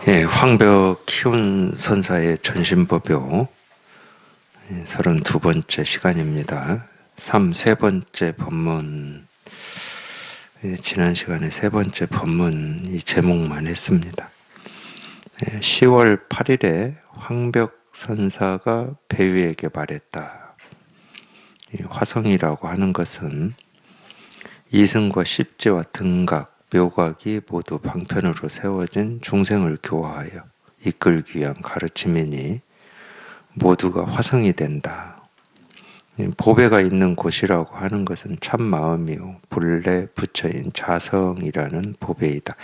황벽 키운 선사의 전신법요 32번째 시간입니다. 세 번째 법문, 지난 시간에 세 번째 법문 이 제목만 했습니다. 10월 8일에 황벽 선사가 배위에게 말했다. 화성이라고 하는 것은 이승과 십지와 등각, 묘각이 모두 방편으로 세워진 중생을 교화하여 이끌기 위한 가르침이니 모두가 화성이 된다. 보배가 있는 곳이라고 하는 것은 참마음이요 본래 부처인 자성이라는 보배이다.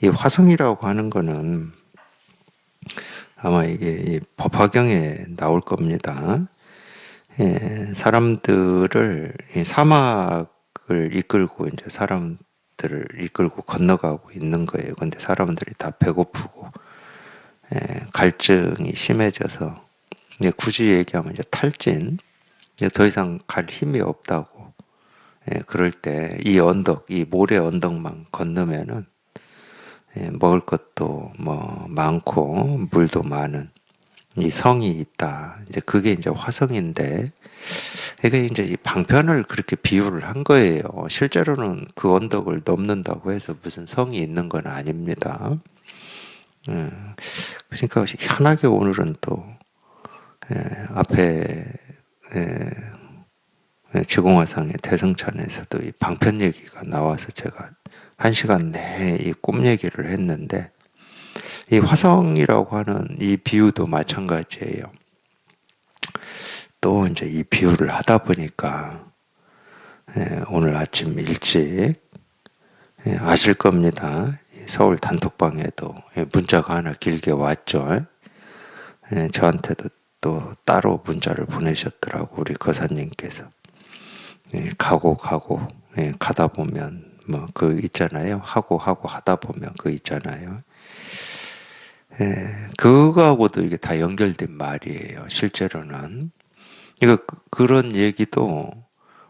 이 화성이라고 하는 것은 아마 이게 법화경에 나올 겁니다. 사람들을 사막을 이끌고 이제 사람들을 이끌고 건너가고 있는 거예요. 근데 사람들이 다 배고프고 갈증이 심해져서 굳이 얘기하면 이제 탈진, 더 이상 갈 힘이 없다고. 그럴 때 이 언덕, 이 모래 언덕만 건너면은 먹을 것도 뭐 많고 물도 많은 이 성이 있다. 이제 그게 이제 화성인데, 이게 이제 이 방편을 그렇게 비유를 한 거예요. 실제로는 그 언덕을 넘는다고 해서 무슨 성이 있는 건 아닙니다. 그러니까 희한하게 오늘은 또 앞에 지공화상의 대승찬에서도 이 방편 얘기가 나와서 제가 1시간 내에 이 꿈 얘기를 했는데, 이 화성이라고 하는 이 비유도 마찬가지예요. 또 이제 이 비유를 하다 보니까 오늘 아침 일찍 아실 겁니다. 서울 단톡방에도 문자가 하나 길게 왔죠. 저한테도 또 따로 문자를 보내셨더라고, 우리 거사님께서. 가고 가다 보면 뭐 그 있잖아요. 하고 하다 보면 그 있잖아요. 그거하고도 이게 다 연결된 말이에요. 실제로는 이거 그런 얘기도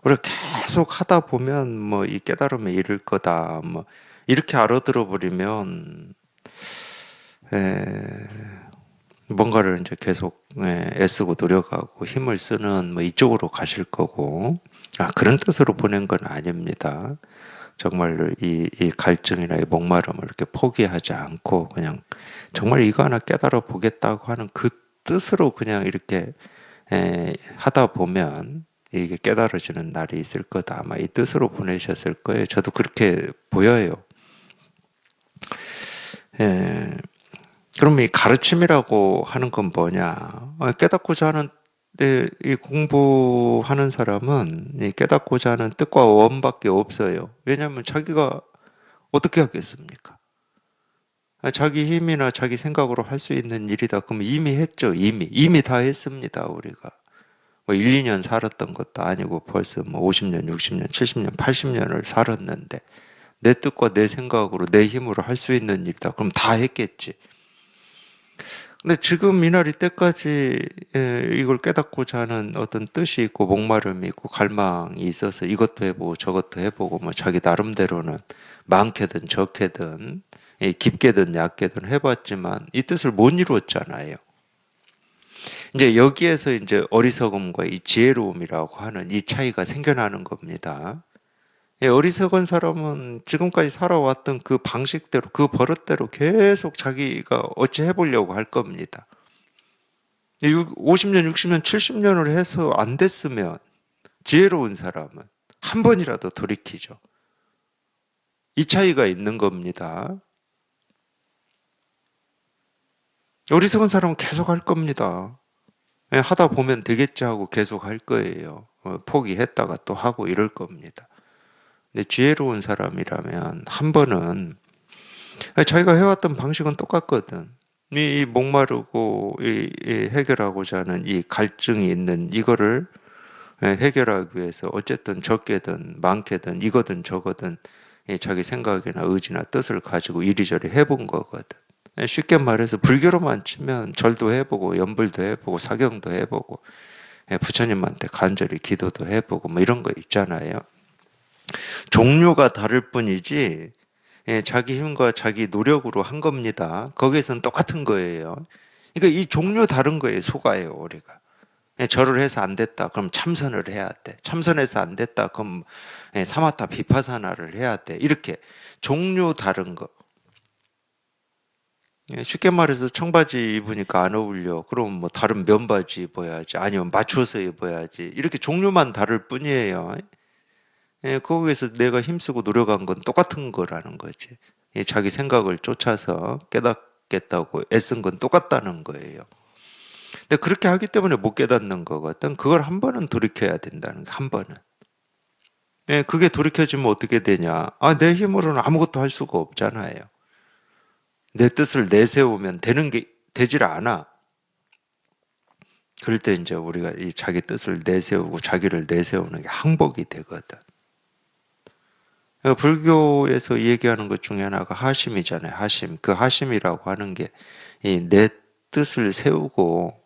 우리가 계속 하다 보면 뭐 이 깨달음에 이를 거다 뭐 이렇게 알아들어 버리면 뭔가를 이제 계속 애쓰고 노력하고 힘을 쓰는 뭐 이쪽으로 가실 거고, 그런 뜻으로 보낸 건 아닙니다. 정말로 이 갈증이나 이 목마름을 이렇게 포기하지 않고 그냥 정말 이거 하나 깨달아 보겠다고 하는 그 뜻으로 그냥 이렇게 하다 보면 이게 깨달아지는 날이 있을 거다. 아마 이 뜻으로 보내셨을 거예요. 저도 그렇게 보여요. 그럼 이 가르침이라고 하는 건 뭐냐? 깨닫고자 하는 이 공부하는 사람은 이 깨닫고자 하는 뜻과 원밖에 없어요. 왜냐하면 자기가 어떻게 하겠습니까? 자기 힘이나 자기 생각으로 할 수 있는 일이다. 그럼 이미 했죠. 이미 다 했습니다. 우리가 뭐 1, 2년 살았던 것도 아니고 벌써 뭐 50년, 60년, 70년, 80년을 살았는데 내 뜻과 내 생각으로 내 힘으로 할 수 있는 일이다. 그럼 다 했겠지. 근데 지금 이날 이때까지 이걸 깨닫고자 하는 어떤 뜻이 있고 목마름이 있고 갈망이 있어서 이것도 해보고 저것도 해보고 뭐 자기 나름대로는 많게든 적게든 깊게든 얕게든 해봤지만 이 뜻을 못 이루었잖아요. 이제 여기에서 이제 어리석음과 이 지혜로움이라고 하는 이 차이가 생겨나는 겁니다. 어리석은 사람은 지금까지 살아왔던 그 방식대로, 그 버릇대로 계속 자기가 어찌 해보려고 할 겁니다. 50년, 60년, 70년을 해서 안 됐으면 지혜로운 사람은 한 번이라도 돌이키죠. 이 차이가 있는 겁니다. 어리석은 사람은 계속 할 겁니다. 하다 보면 되겠지 하고 계속 할 거예요. 포기했다가 또 하고 이럴 겁니다. 근데 지혜로운 사람이라면 한 번은 자기가 해왔던 방식은 똑같거든. 이 목마르고 이 해결하고자 하는 이 갈증이 있는 이거를 해결하기 위해서 어쨌든 적게든 많게든 이거든 저거든 자기 생각이나 의지나 뜻을 가지고 이리저리 해본 거거든. 쉽게 말해서 불교로만 치면 절도 해보고 연불도 해보고 사경도 해보고 부처님한테 간절히 기도도 해보고 뭐 이런 거 있잖아요. 종류가 다를 뿐이지 자기 힘과 자기 노력으로 한 겁니다. 거기에서는 똑같은 거예요. 그러니까 이 종류 다른 거예요, 소가예요, 우리가. 절을 해서 안 됐다. 그럼 참선을 해야 돼. 참선해서 안 됐다. 그럼 사마타 비파사나를 해야 돼. 이렇게 종류 다른 거. 쉽게 말해서 청바지 입으니까 안 어울려. 그럼 뭐 다른 면바지 입어야지. 아니면 맞춰서 입어야지. 이렇게 종류만 다를 뿐이에요. 거기에서 내가 힘쓰고 노력한 건 똑같은 거라는 거지. 자기 생각을 쫓아서 깨닫겠다고 애쓴 건 똑같다는 거예요. 근데 그렇게 하기 때문에 못 깨닫는 거거든. 그걸 한 번은 돌이켜야 된다는 거, 한 번은. 그게 돌이켜지면 어떻게 되냐. 내 힘으로는 아무것도 할 수가 없잖아요. 내 뜻을 내세우면 되는 게 되질 않아. 그럴 때 이제 우리가 이 자기 뜻을 내세우고 자기를 내세우는 게 항복이 되거든. 불교에서 얘기하는 것 중에 하나가 하심이잖아요. 하심. 그 하심이라고 하는 게 이 내 뜻을 세우고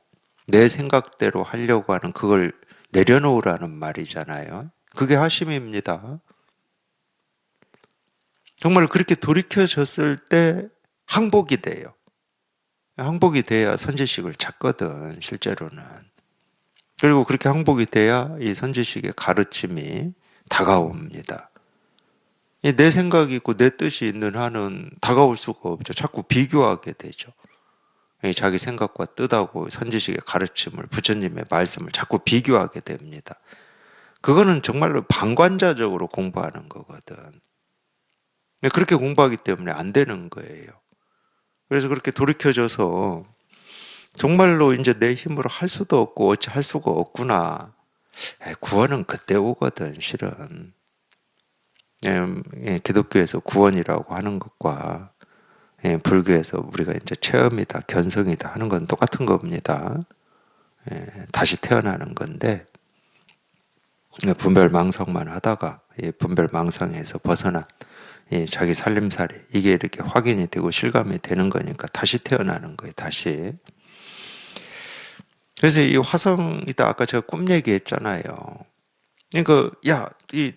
내 생각대로 하려고 하는 그걸 내려놓으라는 말이잖아요. 그게 하심입니다. 정말 그렇게 돌이켜졌을 때 항복이 돼요. 항복이 돼야 선지식을 찾거든, 실제로는. 그리고 그렇게 항복이 돼야 이 선지식의 가르침이 다가옵니다. 내 생각이 있고 내 뜻이 있는 한은 다가올 수가 없죠. 자꾸 비교하게 되죠. 자기 생각과 뜻하고 선지식의 가르침을, 부처님의 말씀을 자꾸 비교하게 됩니다. 그거는 정말로 방관자적으로 공부하는 거거든. 그렇게 공부하기 때문에 안 되는 거예요. 그래서 그렇게 돌이켜져서 정말로 이제 내 힘으로 할 수도 없고 어찌 할 수가 없구나. 구원은 그때 오거든, 실은. 기독교에서 구원이라고 하는 것과 불교에서 우리가 이제 체험이다, 견성이다 하는 건 똑같은 겁니다. 다시 태어나는 건데, 분별망상만 하다가 분별망상에서 벗어난 자기 살림살이 이게 이렇게 확인이 되고 실감이 되는 거니까 다시 태어나는 거예요. 다시. 그래서 이 화성이다 아까 제가 꿈 얘기했잖아요. 그러니까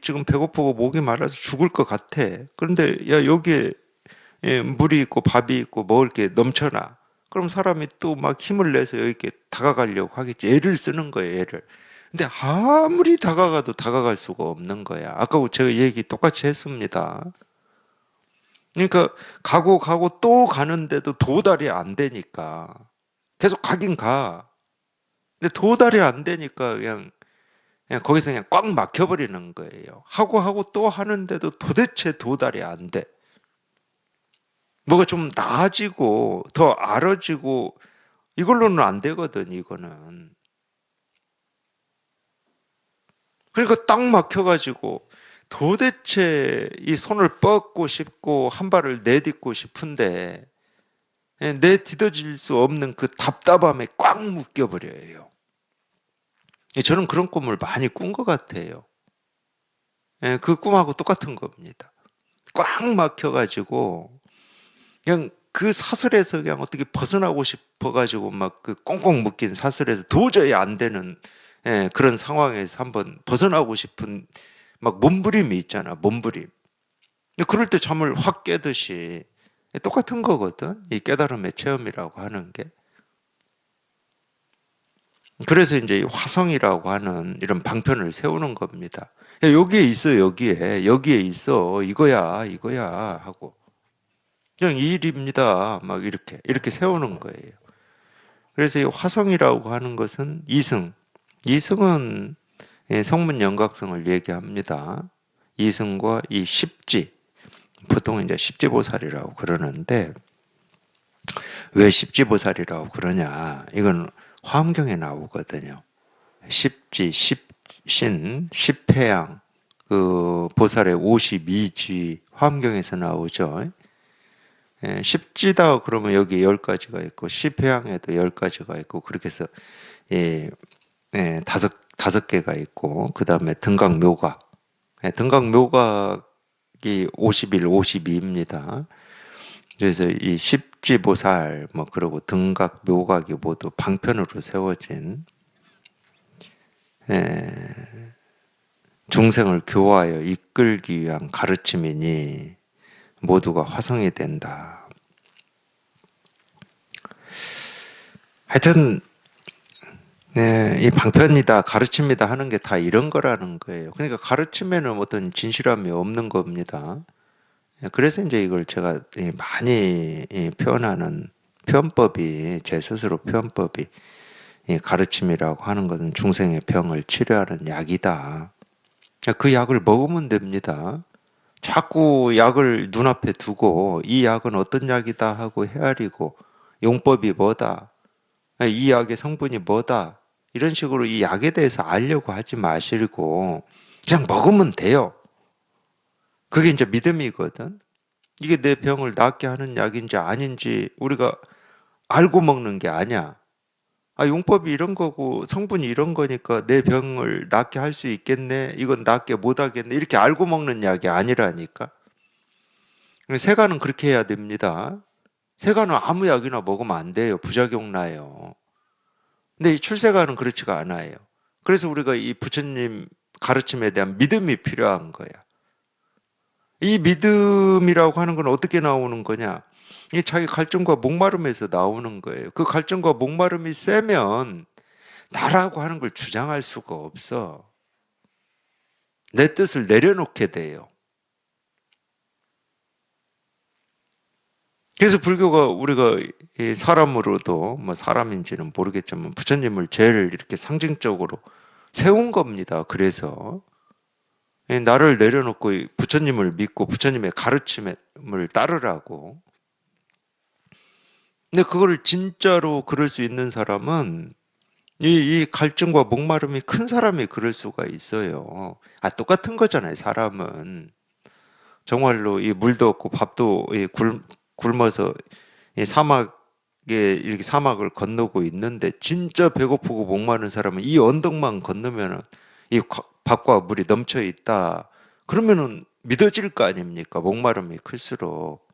지금 배고프고 목이 말라서 죽을 것 같아. 그런데 여기에 물이 있고 밥이 있고 먹을 게 넘쳐나. 그럼 사람이 또 막 힘을 내서 여기 다가가려고 하겠지. 애를 쓰는 거예요, 애를. 근데 아무리 다가가도 다가갈 수가 없는 거야. 아까 제가 얘기 똑같이 했습니다. 그러니까 가고 또 가는데도 도달이 안 되니까 계속 가긴 가. 근데 도달이 안 되니까 그냥 거기서 그냥 꽉 막혀버리는 거예요. 하고 또 하는데도 도대체 도달이 안 돼. 뭐가 좀 나아지고 더 알아지고 이걸로는 안 되거든, 이거는. 그러니까 딱 막혀가지고 도대체 이 손을 뻗고 싶고 한 발을 내딛고 싶은데 내딛어질 수 없는 그 답답함에 꽉 묶여버려요. 저는 그런 꿈을 많이 꾼 것 같아요. 그 꿈하고 똑같은 겁니다. 꽉 막혀가지고 그냥 그 사슬에서 그냥 어떻게 벗어나고 싶어가지고 막 그 꽁꽁 묶인 사슬에서 도저히 안 되는 그런 상황에서 한번 벗어나고 싶은 막 몸부림이 있잖아, 몸부림. 그럴 때 잠을 확 깨듯이 똑같은 거거든, 이 깨달음의 체험이라고 하는 게. 그래서 이제 화성이라고 하는 이런 방편을 세우는 겁니다. 여기에 있어, 여기에 있어, 이거야 하고. 그냥 이 일입니다. 막 이렇게 세우는 거예요. 그래서 이 화성이라고 하는 것은 이승. 이승은 성문 영각성을 얘기합니다. 이승과 이 십지. 보통 이제 십지보살이라고 그러는데, 왜 십지보살이라고 그러냐. 이건 화엄경에 나오거든요. 십지, 십신, 십회양, 그 보살의 52지 화엄경에서 나오죠. 십지다 그러면 여기 10가지가 있고 십회양에도 10가지가 있고 그렇게 해서 다섯 개가 있고 그 다음에 등각묘각 등각묘각이 51, 52입니다. 그래서 이 십지보살 뭐 그리고 등각묘각이 모두 방편으로 세워진 중생을 교화하여 이끌기 위한 가르침이니 모두가 화성이 된다. 하여튼 네, 이 방편이다, 가르침이다 하는 게 다 이런 거라는 거예요. 그러니까 가르침에는 어떤 진실함이 없는 겁니다. 그래서 이제 이걸 제가 많이 표현하는 표현법이, 제 스스로 표현법이 가르침이라고 하는 것은 중생의 병을 치료하는 약이다. 그 약을 먹으면 됩니다. 자꾸 약을 눈앞에 두고 이 약은 어떤 약이다 하고 헤아리고 용법이 뭐다, 이 약의 성분이 뭐다, 이런 식으로 이 약에 대해서 알려고 하지 마시고 그냥 먹으면 돼요. 그게 이제 믿음이거든. 이게 내 병을 낫게 하는 약인지 아닌지 우리가 알고 먹는 게 아니야. 용법이 이런 거고 성분이 이런 거니까 내 병을 낫게 할 수 있겠네, 이건 낫게 못 하겠네, 이렇게 알고 먹는 약이 아니라니까. 세간은 그렇게 해야 됩니다. 세간은 아무 약이나 먹으면 안 돼요. 부작용 나요. 근데 이 출세간은 그렇지가 않아요. 그래서 우리가 이 부처님 가르침에 대한 믿음이 필요한 거야. 이 믿음이라고 하는 건 어떻게 나오는 거냐? 이 자기 갈증과 목마름에서 나오는 거예요. 그 갈증과 목마름이 세면 나라고 하는 걸 주장할 수가 없어. 내 뜻을 내려놓게 돼요. 그래서 불교가 우리가 이 사람으로도 뭐 사람인지는 모르겠지만 부처님을 제일 이렇게 상징적으로 세운 겁니다. 그래서 나를 내려놓고 부처님을 믿고 부처님의 가르침을 따르라고. 근데 그걸 진짜로 그럴 수 있는 사람은 이 갈증과 목마름이 큰 사람이 그럴 수가 있어요. 똑같은 거잖아요, 사람은. 정말로 이 물도 없고 밥도 굶어서 이 사막에 이렇게 사막을 건너고 있는데 진짜 배고프고 목마른 사람은 이 언덕만 건너면은 이 밥과 물이 넘쳐 있다. 그러면은 믿어질 거 아닙니까? 목마름이 클수록.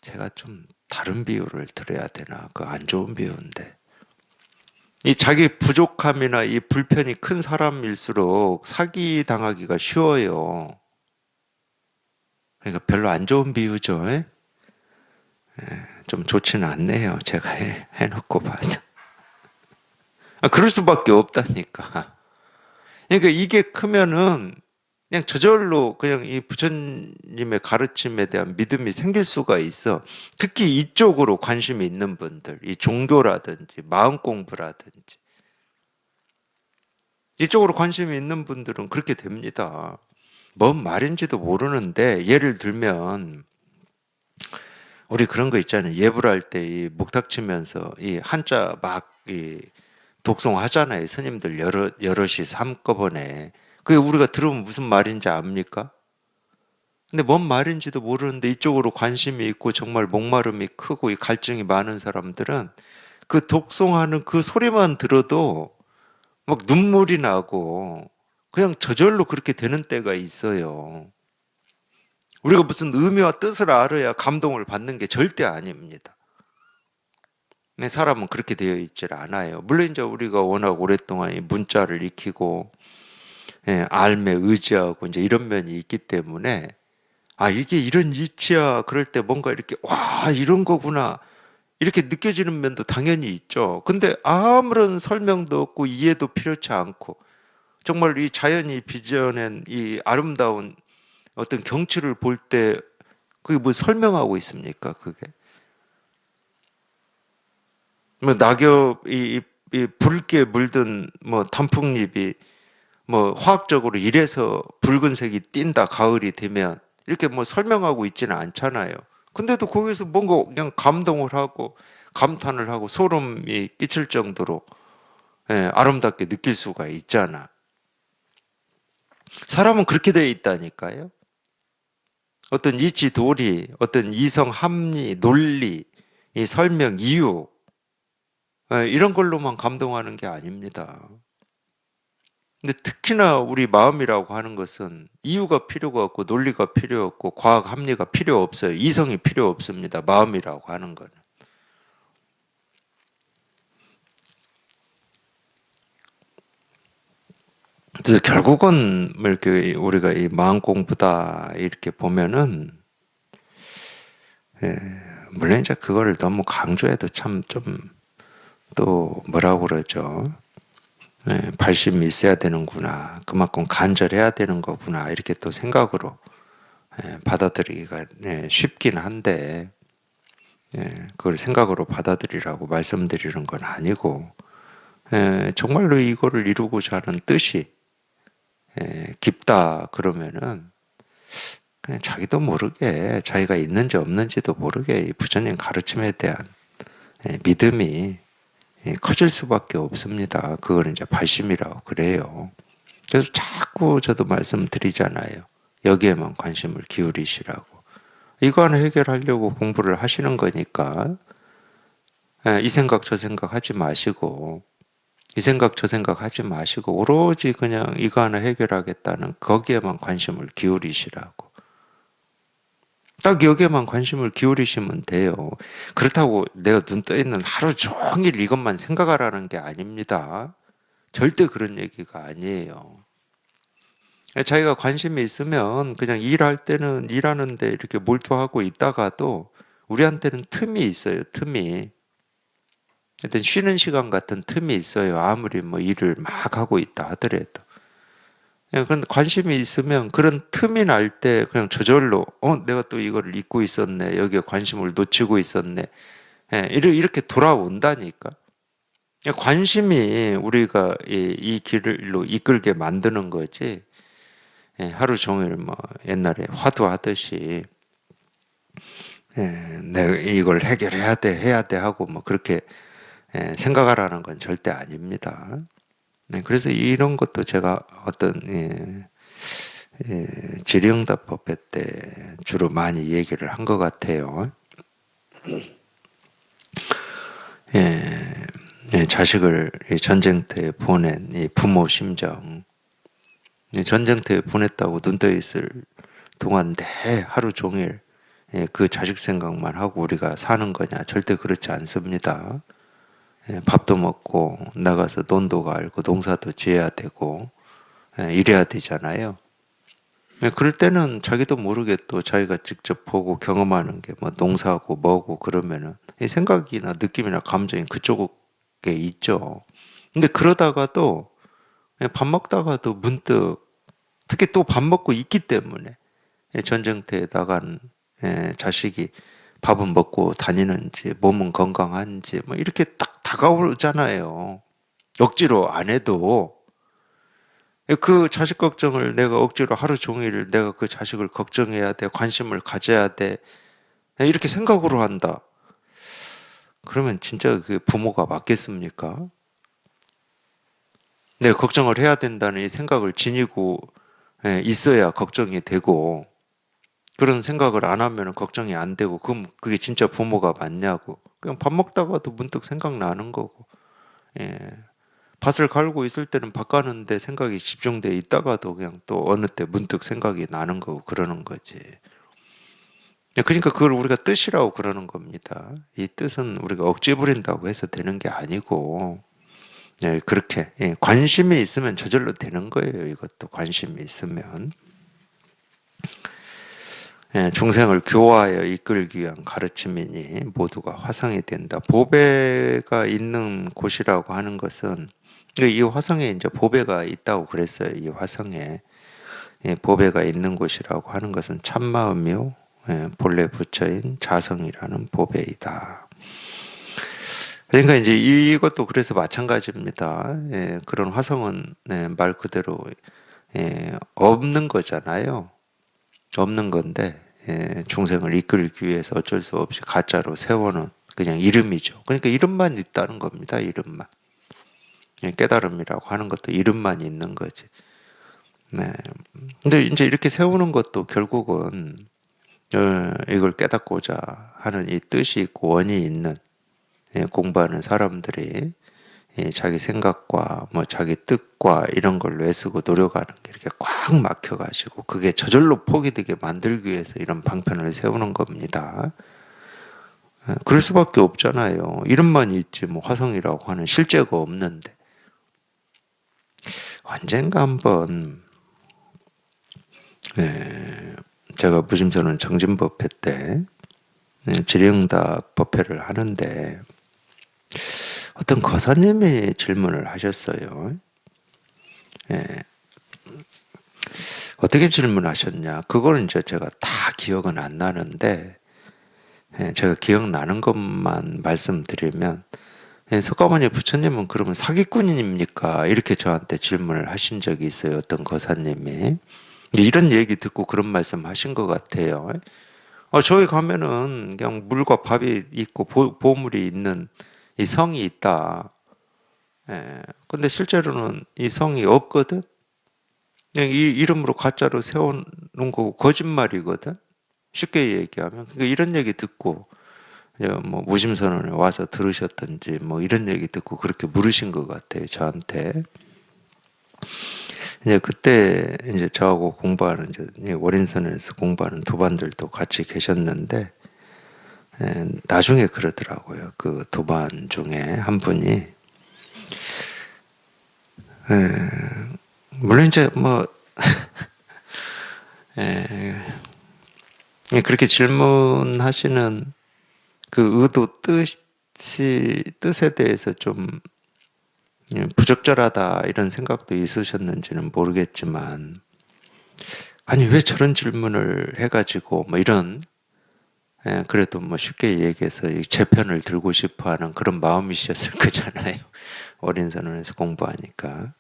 제가 좀 다른 비유를 드려야 되나? 그 안 좋은 비유인데. 이 자기 부족함이나 이 불편이 큰 사람일수록 사기 당하기가 쉬워요. 그러니까 별로 안 좋은 비유죠. 좀 좋지는 않네요. 제가 해놓고 봐도. 그럴 수밖에 없다니까. 그러니까 이게 크면은 그냥 저절로 그냥 이 부처님의 가르침에 대한 믿음이 생길 수가 있어. 특히 이쪽으로 관심이 있는 분들, 이 종교라든지 마음 공부라든지 이쪽으로 관심이 있는 분들은 그렇게 됩니다. 뭔 말인지도 모르는데 예를 들면 우리 그런 거 있잖아요. 예불할 때 이 묵탁 치면서 이 한자 막 이 독송하잖아요. 스님들 여럿이 한꺼번에. 그게 우리가 들으면 무슨 말인지 압니까? 근데 뭔 말인지도 모르는데 이쪽으로 관심이 있고 정말 목마름이 크고 이 갈증이 많은 사람들은 그 독송하는 그 소리만 들어도 막 눈물이 나고 그냥 저절로 그렇게 되는 때가 있어요. 우리가 무슨 의미와 뜻을 알아야 감동을 받는 게 절대 아닙니다. 근데 사람은 그렇게 되어 있질 않아요. 물론 이제 우리가 워낙 오랫동안 이 문자를 익히고 알매 의지하고 이제 이런 면이 있기 때문에 이게 이런 이치야 그럴 때 뭔가 이렇게 와 이런 거구나 이렇게 느껴지는 면도 당연히 있죠. 근데 아무런 설명도 없고 이해도 필요치 않고 정말 이 자연이 빚어낸 이 아름다운 어떤 경치를 볼 때 그게 뭐 설명하고 있습니까? 그게 뭐 낙엽이 이 붉게 물든 뭐 단풍잎이 뭐 화학적으로 이래서 붉은색이 띈다 가을이 되면 이렇게 뭐 설명하고 있지는 않잖아요. 근데도 거기서 뭔가 그냥 감동을 하고 감탄을 하고 소름이 끼칠 정도로 아름답게 느낄 수가 있잖아. 사람은 그렇게 되어 있다니까요. 어떤 이치 도리, 어떤 이성 합리, 논리, 이 설명, 이유 이런 걸로만 감동하는 게 아닙니다. 근데 특히나 우리 마음이라고 하는 것은 이유가 필요가 없고 논리가 필요 없고 과학 합리가 필요 없어요. 이성이 필요 없습니다. 마음이라고 하는 거는. 그래서 결국은 뭐 이렇게 우리가 이 마음 공부다 이렇게 보면은 물론 이제 그거를 너무 강조해도 참 좀 또 뭐라고 그러죠? 발심이 있어야 되는구나. 그만큼 간절해야 되는 거구나. 이렇게 또 생각으로 받아들이기가 쉽긴 한데, 그걸 생각으로 받아들이라고 말씀드리는 건 아니고, 정말로 이거를 이루고자 하는 뜻이 깊다 그러면은 그냥 자기도 모르게 자기가 있는지 없는지도 모르게 이 부처님 가르침에 대한 믿음이 커질 수밖에 없습니다. 그걸 이제 발심이라고 그래요. 그래서 자꾸 저도 말씀드리잖아요. 여기에만 관심을 기울이시라고. 이거 해결하려고 공부를 하시는 거니까 이 생각 저 생각 하지 마시고 이 생각 저 생각 하지 마시고 오로지 그냥 이거 하나 해결하겠다는 거기에만 관심을 기울이시라고. 딱 여기에만 관심을 기울이시면 돼요. 그렇다고 내가 눈 떠 있는 하루 종일 이것만 생각하라는 게 아닙니다. 절대 그런 얘기가 아니에요. 자기가 관심이 있으면 그냥 일할 때는 일하는데 이렇게 몰두하고 있다가도 우리한테는 틈이 있어요, 틈이. 하여튼 쉬는 시간 같은 틈이 있어요. 아무리 뭐 일을 막 하고 있다 하더라도. 그런 관심이 있으면 그런 틈이 날 때 그냥 저절로 내가 또 이거를 잊고 있었네. 여기에 관심을 놓치고 있었네. 이렇게 돌아온다니까. 관심이 우리가 이 길로 이끌게 만드는 거지. 하루 종일 뭐 옛날에 화두하듯이 내가 이걸 해결해야 돼, 해야 돼 하고 뭐 그렇게 생각하라는 건 절대 아닙니다. 그래서 이런 것도 제가 어떤 질의응답 법회 때 주로 많이 얘기를 한 것 같아요. 자식을 전쟁터에 보낸 이 부모 심정, 전쟁터에 보냈다고 눈 떠 있을 동안 내 하루 종일 그 자식 생각만 하고 우리가 사는 거냐? 절대 그렇지 않습니다. 밥도 먹고 나가서 돈도 갈고 농사도 지어야 되고 이래야 되잖아요. 그럴 때는 자기도 모르게 또 자기가 직접 보고 경험하는 게 뭐 농사고 뭐고 그러면은 이 생각이나 느낌이나 감정이 그쪽에 있죠. 근데 그러다가도 밥 먹다가도 문득 특히 또 밥 먹고 있기 때문에 전쟁터에 나간 자식이 밥은 먹고 다니는지 몸은 건강한지 뭐 이렇게 딱 다가오잖아요. 억지로 안 해도 그 자식 걱정을 내가 억지로 하루 종일 내가 그 자식을 걱정해야 돼, 관심을 가져야 돼, 이렇게 생각으로 한다. 그러면 진짜 그 부모가 맞겠습니까? 내가 걱정을 해야 된다는 이 생각을 지니고 있어야 걱정이 되고, 그런 생각을 안 하면 걱정이 안 되고, 그럼 그게 진짜 부모가 맞냐고. 그냥 밥 먹다가도 문득 생각나는 거고, 예. 밭을 갈고 있을 때는 밭 가는데 생각이 집중돼 있다가도 그냥 또 어느 때 문득 생각이 나는 거고 그러는 거지. 그러니까 그걸 우리가 뜻이라고 그러는 겁니다. 이 뜻은 우리가 억지 부린다고 해서 되는 게 아니고, 그렇게 관심이 있으면 저절로 되는 거예요. 이것도 관심이 있으면. 중생을 교화하여 이끌기 위한 가르침이니 모두가 화성이 된다. 보배가 있는 곳이라고 하는 것은 이 화성에 이제 보배가 있다고 그랬어요. 이 화성에 보배가 있는 곳이라고 하는 것은 참마음이요 본래 부처인 자성이라는 보배이다. 그러니까 이제 이것도 그래서 마찬가지입니다. 그런 화성은 말 그대로 없는 거잖아요. 없는 건데 중생을 이끌기 위해서 어쩔 수 없이 가짜로 세워놓은 그냥 이름이죠. 그러니까 이름만 있다는 겁니다. 이름만. 깨달음이라고 하는 것도 이름만 있는 거지. 네. 근데 이제 이렇게 세우는 것도 결국은 이걸 깨닫고자 하는 이 뜻이 있고 원이 있는 공부하는 사람들이 자기 생각과 뭐 자기 뜻과 이런 걸로 애쓰고 노력하는 게 이렇게 꽉 막혀가지고 그게 저절로 포기되게 만들기 위해서 이런 방편을 세우는 겁니다. 그럴 수밖에 없잖아요. 이름만 있지 뭐 화성이라고 하는 실제가 없는데 언젠가 한번 제가 무심선언 정진법회 때 질의응답 법회를 하는데 어떤 거사님이 질문을 하셨어요. 예, 어떻게 질문하셨냐? 그거는 이제 제가 다 기억은 안 나는데, 제가 기억나는 것만 말씀드리면, 석가모니 부처님은 그러면 사기꾼입니까? 이렇게 저한테 질문을 하신 적이 있어요. 어떤 거사님이. 이런 얘기 듣고 그런 말씀 하신 것 같아요. 저기 가면은 그냥 물과 밥이 있고 보물이 있는 이 성이 있다. 근데 실제로는 이 성이 없거든? 그냥 이 이름으로 가짜로 세워놓은 거고 거짓말이거든? 쉽게 얘기하면. 그러니까 이런 얘기 듣고, 뭐, 무심선언에 와서 들으셨던지, 뭐, 이런 얘기 듣고 그렇게 물으신 것 같아요, 저한테. 이제 그때, 이제 저하고 공부하는, 이제 월인선에서 공부하는 도반들도 같이 계셨는데, 나중에 그러더라고요. 그 도반 중에 한 분이, 물론 이제 뭐, 그렇게 질문하시는 그 의도 뜻에 대해서 좀 부적절하다 이런 생각도 있으셨는지는 모르겠지만, 아니, 왜 저런 질문을 해가지고, 뭐 이런, 그래도 뭐 쉽게 얘기해서 제 편을 들고 싶어 하는 그런 마음이셨을 거잖아요. 어린 선원에서 공부하니까.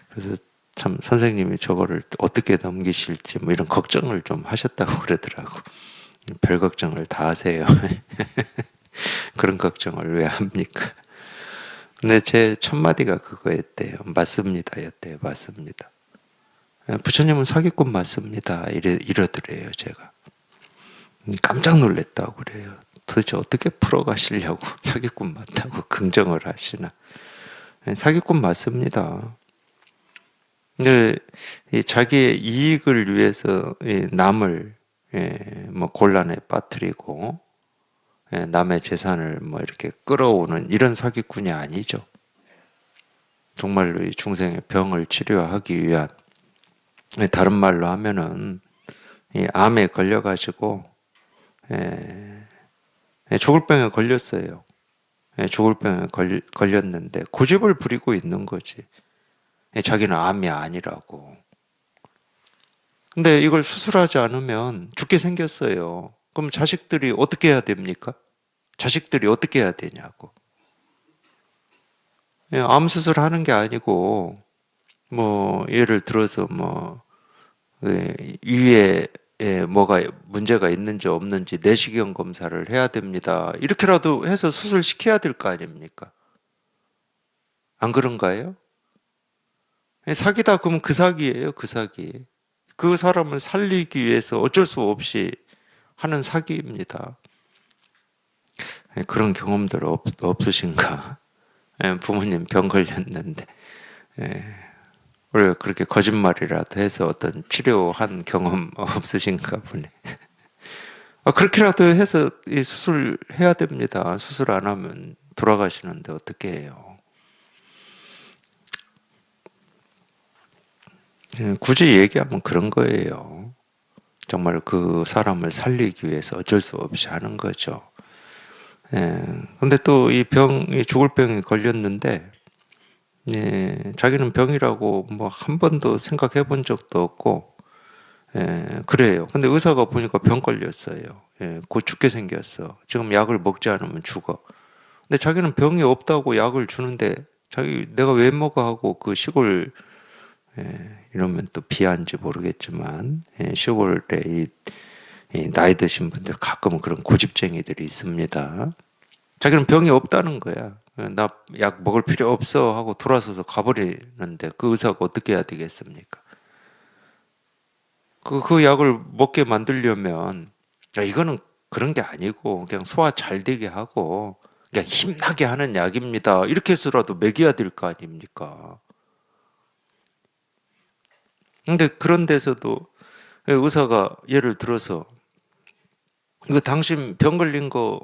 그래서 참 선생님이 저거를 어떻게 넘기실지 뭐 이런 걱정을 좀 하셨다고 그러더라고. 별 걱정을 다 하세요. 그런 걱정을 왜 합니까? 근데 제 첫마디가 그거였대요. 맞습니다. 였대요. 맞습니다. 부처님은 사기꾼 맞습니다. 이러더래요, 제가. 깜짝 놀랐다고 그래요. 도대체 어떻게 풀어가시려고 사기꾼 맞다고 긍정을 하시나. 사기꾼 맞습니다. 근데 자기의 이익을 위해서 남을 뭐 곤란에 빠뜨리고 남의 재산을 뭐 이렇게 끌어오는 이런 사기꾼이 아니죠. 정말로 이 중생의 병을 치료하기 위한, 다른 말로 하면은 이 암에 걸려가지고 죽을 병에 걸렸어요. 죽을 병에 걸렸는데 고집을 부리고 있는 거지. 자기는 암이 아니라고. 근데 이걸 수술하지 않으면 죽게 생겼어요. 그럼 자식들이 어떻게 해야 됩니까? 자식들이 어떻게 해야 되냐고. 암 수술하는 게 아니고 뭐 예를 들어서 뭐 위에 뭐가 문제가 있는지 없는지 내시경 검사를 해야 됩니다. 이렇게라도 해서 수술시켜야 될 거 아닙니까? 안 그런가요? 사기다 그러면 그 사기예요, 그 사기. 그 사람을 살리기 위해서 어쩔 수 없이 하는 사기입니다. 그런 경험들 없으신가? 부모님 병 걸렸는데 우리가 그렇게 거짓말이라도 해서 어떤 치료한 경험 없으신가 보네. 그렇게라도 해서 이 수술해야 됩니다. 수술 안 하면 돌아가시는데 어떻게 해요? 굳이 얘기하면 그런 거예요. 정말 그 사람을 살리기 위해서 어쩔 수 없이 하는 거죠. 근데 또 이 병이 죽을 병이 걸렸는데, 자기는 병이라고 뭐 한 번도 생각해 본 적도 없고, 그래요. 근데 의사가 보니까 병 걸렸어요. 곧 죽게 생겼어. 지금 약을 먹지 않으면 죽어. 근데 자기는 병이 없다고 약을 주는데, 내가 왜 먹어 하고 그 시골, 이러면 또 비하인지 모르겠지만, 시골에 이 나이 드신 분들 가끔은 그런 고집쟁이들이 있습니다. 자기는 병이 없다는 거야. 나 약 먹을 필요 없어 하고 돌아서서 가버리는데 그 의사가 어떻게 해야 되겠습니까? 그 약을 먹게 만들려면, 야, 이거는 그런 게 아니고 그냥 소화 잘 되게 하고 그냥 힘나게 하는 약입니다. 이렇게 해서라도 먹여야 될 거 아닙니까? 근데 그런 데서도 의사가 예를 들어서 이거 당신 병 걸린 거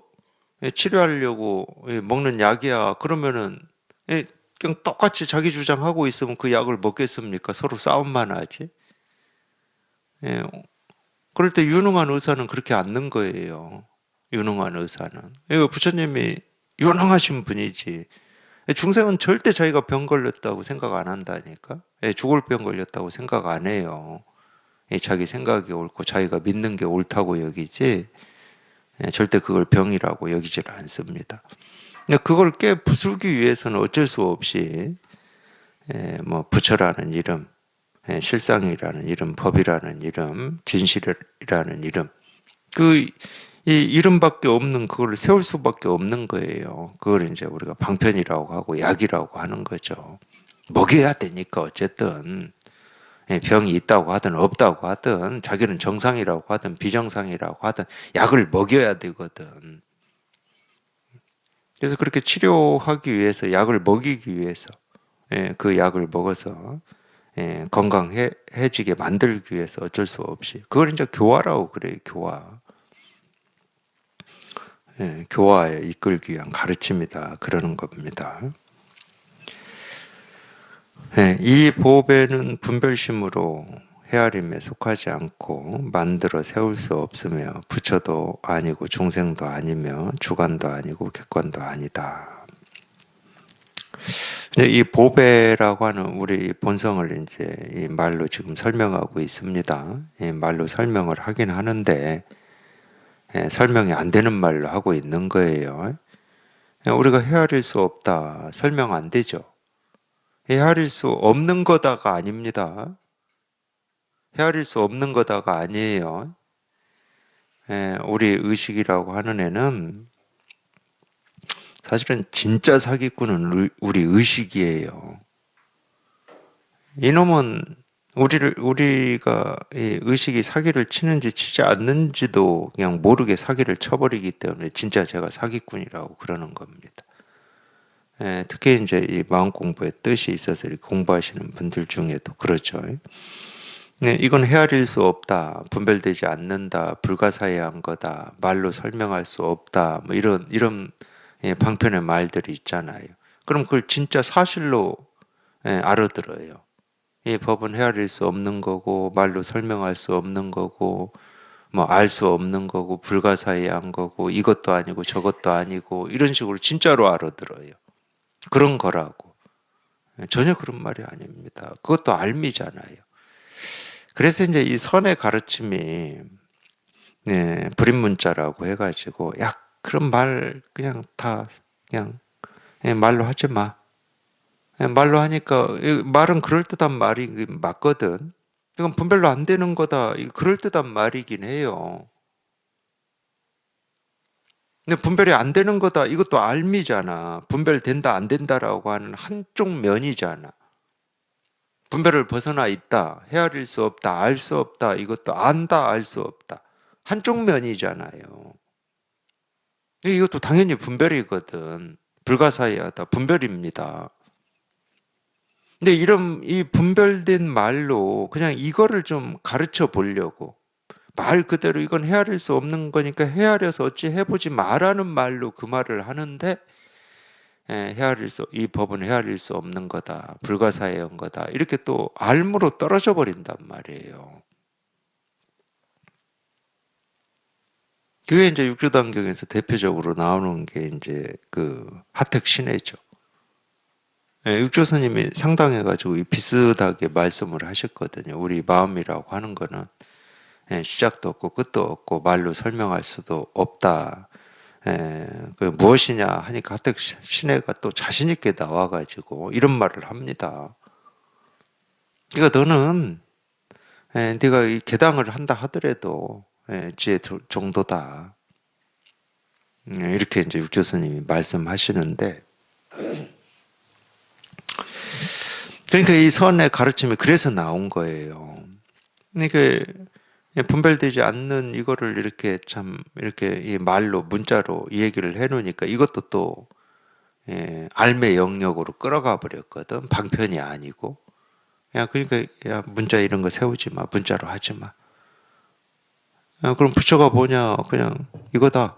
치료하려고 먹는 약이야. 그러면은 그냥 똑같이 자기 주장하고 있으면 그 약을 먹겠습니까? 서로 싸움만 하지. 예, 그럴 때 유능한 의사는 그렇게 않는 거예요. 유능한 의사는. 이거 부처님이 유능하신 분이지. 중생은 절대 자기가 병 걸렸다고 생각 안 한다니까. 죽을 병 걸렸다고 생각 안 해요. 자기 생각이 옳고 자기가 믿는 게 옳다고 여기지, 절대 그걸 병이라고 여기질 않습니다. 그걸 깨 부수기 위해서는 어쩔 수 없이 뭐 부처라는 이름, 실상이라는 이름, 법이라는 이름, 진실이라는 이름, 이 이름밖에 없는 그걸 세울 수밖에 없는 거예요. 그걸 이제 우리가 방편이라고 하고 약이라고 하는 거죠. 먹여야 되니까 어쨌든 병이 있다고 하든 없다고 하든 자기는 정상이라고 하든 비정상이라고 하든 약을 먹여야 되거든. 그래서 그렇게 치료하기 위해서 약을 먹이기 위해서 그 약을 먹어서 건강해지게 만들기 위해서 어쩔 수 없이 그걸 이제 교화라고 그래요. 교화. 교화에 이끌기 위한 가르침이다 그러는 겁니다. 이 보배는 분별심으로 헤아림에 속하지 않고 만들어 세울 수 없으며 부처도 아니고 중생도 아니며 주관도 아니고 객관도 아니다. 이 보배라고 하는 우리 본성을 이제 이 말로 지금 설명하고 있습니다. 이 말로 설명을 하긴 하는데 설명이 안 되는 말로 하고 있는 거예요. 우리가 헤아릴 수 없다. 설명 안 되죠. 헤아릴 수 없는 거다가 아닙니다. 헤아릴 수 없는 거다가 아니에요. 우리 의식이라고 하는 애는 사실은 진짜 사기꾼은 우리 의식이에요. 이놈은 우리가 이 의식이 사기를 치는지 치지 않는지도 그냥 모르게 사기를 쳐버리기 때문에 진짜 제가 사기꾼이라고 그러는 겁니다. 특히 이제 이 마음 공부에 뜻이 있어서 공부하시는 분들 중에도 그렇죠. 이건 헤아릴 수 없다, 분별되지 않는다, 불가사의한 거다, 말로 설명할 수 없다, 뭐 이런 방편의 말들이 있잖아요. 그럼 그걸 진짜 사실로 알아들어요. 이 법은 헤아릴 수 없는 거고, 말로 설명할 수 없는 거고, 뭐 알 수 없는 거고, 불가사의한 거고, 이것도 아니고 저것도 아니고 이런 식으로 진짜로 알아들어요. 그런 거라고. 전혀 그런 말이 아닙니다. 그것도 알미잖아요. 그래서 이제 이 선의 가르침이 불인문자라고 해가지고 야 그런 말 그냥 다 그냥 말로 하지 마. 말로 하니까 말은 그럴듯한 말이 맞거든. 이건 분별로 안 되는 거다. 그럴듯한 말이긴 해요. 근데 분별이 안 되는 거다. 이것도 알미잖아. 분별된다 안 된다라고 하는 한쪽 면이잖아. 분별을 벗어나 있다. 헤아릴 수 없다. 알 수 없다. 이것도 안다. 알 수 없다. 한쪽 면이잖아요. 이것도 당연히 분별이거든. 불가사의하다. 분별입니다. 근데 이 분별된 말로 그냥 이거를 좀 가르쳐 보려고 말 그대로 이건 헤아릴 수 없는 거니까 헤아려서 어찌 해보지 마라는 말로 그 말을 하는데 이 법은 헤아릴 수 없는 거다. 불가사의한 거다. 이렇게 또 알무로 떨어져 버린단 말이에요. 그게 이제 육조단경에서 대표적으로 나오는 게 이제 그 하택신해죠. 육조스님이 상당해가지고 비슷하게 말씀을 하셨거든요. 우리 마음이라고 하는 거는 시작도 없고 끝도 없고 말로 설명할 수도 없다. 그 무엇이냐 하니까 하택신해가 또 자신 있게 나와가지고 이런 말을 합니다. 그러니까 너는 네가 이 개당을 한다 하더라도 지혜 정도다. 이렇게 이제 육조스님이 말씀하시는데, 그러니까 이 선의 가르침이 그래서 나온 거예요. 그러니까 분별되지 않는 이거를 이렇게 이렇게 이 말로 문자로 이 얘기를 해놓으니까 이것도 또 알매 영역으로 끌어가 버렸거든. 방편이 아니고. 그러니까 야 문자 이런 거 세우지 마. 문자로 하지 마. 그럼 부처가 뭐냐? 그냥 이거다.